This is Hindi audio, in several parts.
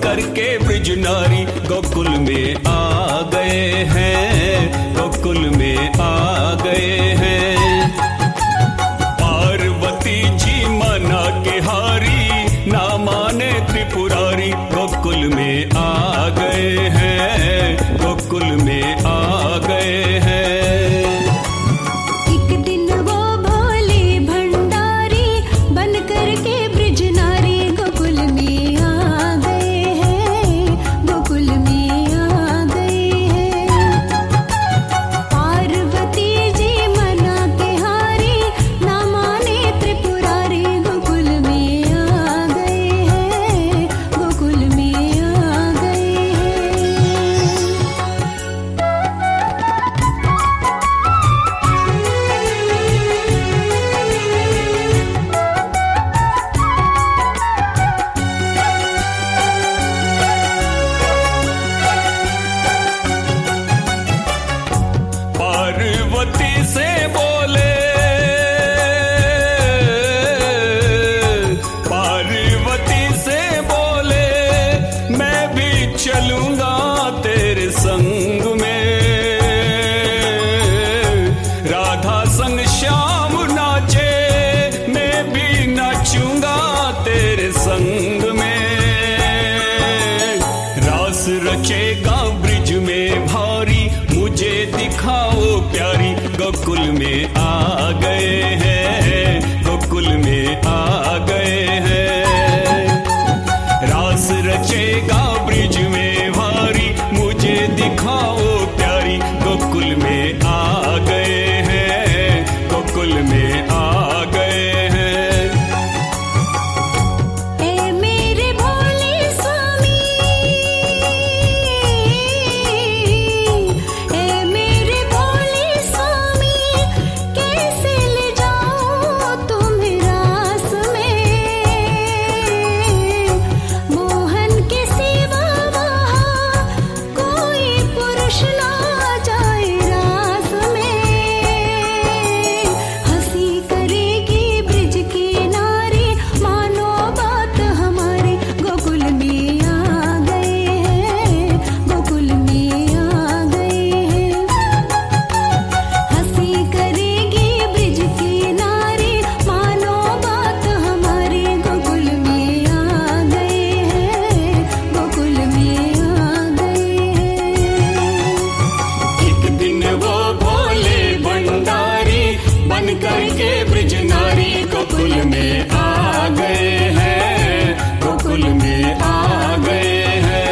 करके ब्रज नारी गोकुल में आ गए हैं, गोकुल में आ गए हैं। पार्वती जी मना के हारी, ना माने त्रिपुरारी, गोकुल में आ गए हैं, गोकुल में आ गए हैं। एक दिन वो भोले भंडारी बन करके ब्रज नारी गोकुल में आ गए हैं, गोकुल में आ गए हैं। पार्वती जी मना के हारी, ना माने त्रिपुरारी, गोकुल में आ गए हैं, गोकुल में आ गए हैं। पार्वती से बोले, पार्वती से बोले, मैं भी चलूंगा तेरे संग में। राधा संग श्याम नाचे, मैं भी नाचूंगा तेरे संग में। रास रचेगा ब्रिज में भारी, मुझे दिखाओ प्यारी, गोकुल में आ गए हैं, गोकुल में आ गए हैं। रास रचेगा ब्रिज में भारी, मुझे दिखाओ प्यारी, गोकुल में आ गए हैं, गोकुल में आ गए हैं। ए मेरे भोले स्वामी, ए मेरे भोले स्वामी, कैसे ले जाऊं तुम्हें रास में। मोहन के सिवा वहाँ कोई पुरुष ना जाए रास में। हंसी करेगी ब्रिज की नारी, मानो बात हमारी, गोकुल में आ गए हैं, गोकुल में आ गए हैं। हंसी करेगी ब्रिज की नारी, मानो बात हमारी, गोकुल में आ गए हैं, गोकुल में आ गए हैं। एक दिन वो भोले भंडारी बन करके ब्रज नारी गोकुल में आ गए हैं, गोकुल में आ गए हैं।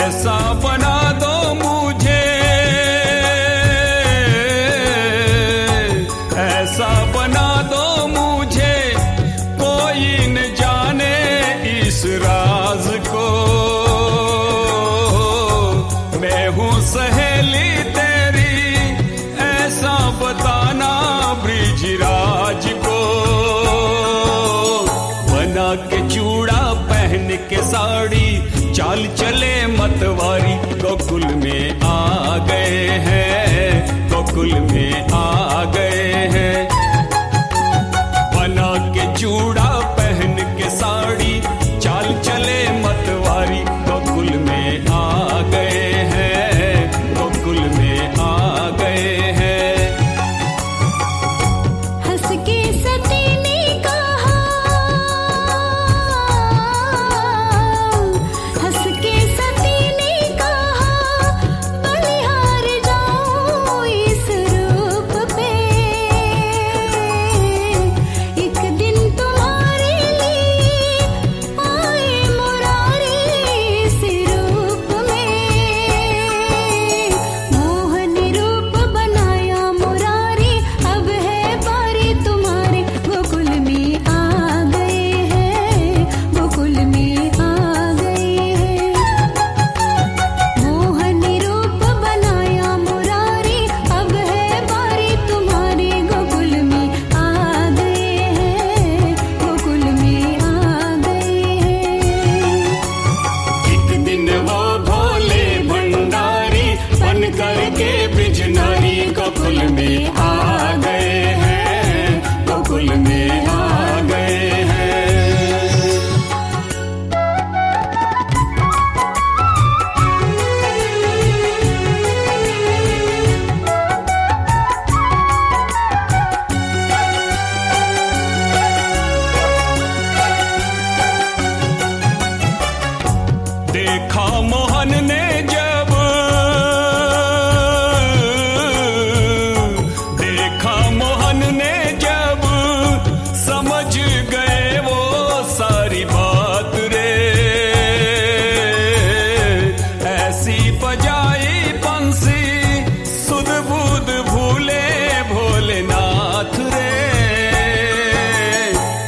ऐसा बना दो मुझे, ऐसा बना दो मुझे, कोई न जाने इस राज को। मैं हूँ सहेली तेरी, ऐसा बताना ब्रिजराज को। बना के चूड़ा पहन के साड़ी, चाल चले मतवारी, गोकुल में आ गए हैं, गोकुल में आ गए हैं। बना के चूड़ा पहन के साड़ी, चाल चले मतवारी, गोकुल में आ गए हैं, गोकुल में आ गए हैं। हंस के सती ने कहा, हंस के सती ने कहा, में आ गए हैं, गोकुल में आ गए हैं। देखा मोहन ने जब, देखा मोहन ने जब, समझ गए वो सारी बात रे। ऐसी बजाई बंसी सुध बुध भूले भोलेनाथ रे।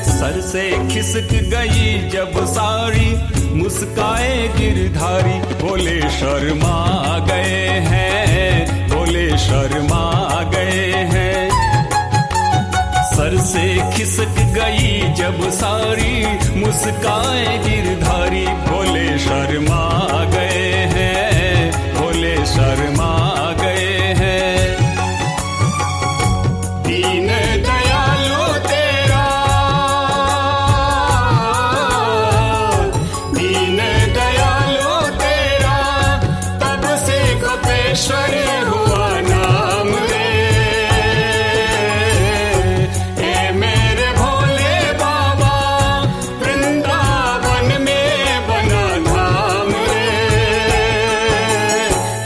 सर से खिसक गई जब सारी मुस्काए गिरधारी, बोले शर्मा गए हैं, बोले शर्मा गए हैं। सर से खिसक गई जब सारी मुस्काए गिरधारी, बोले शर्मा गए हैं, बोले शर्मा गए हैं। दीन दयालु तेरा, दीन दयालु तेरा, तब से कपेश्वर हुआ नाम रे। ए मेरे भोले बाबा, वृंदावन में बना धाम रे।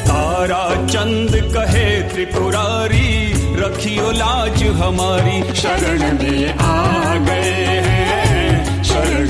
तारा चंद कहे त्रिपुरारी, रखियो लाज हमारी, शरण में आ गए हैं, शरण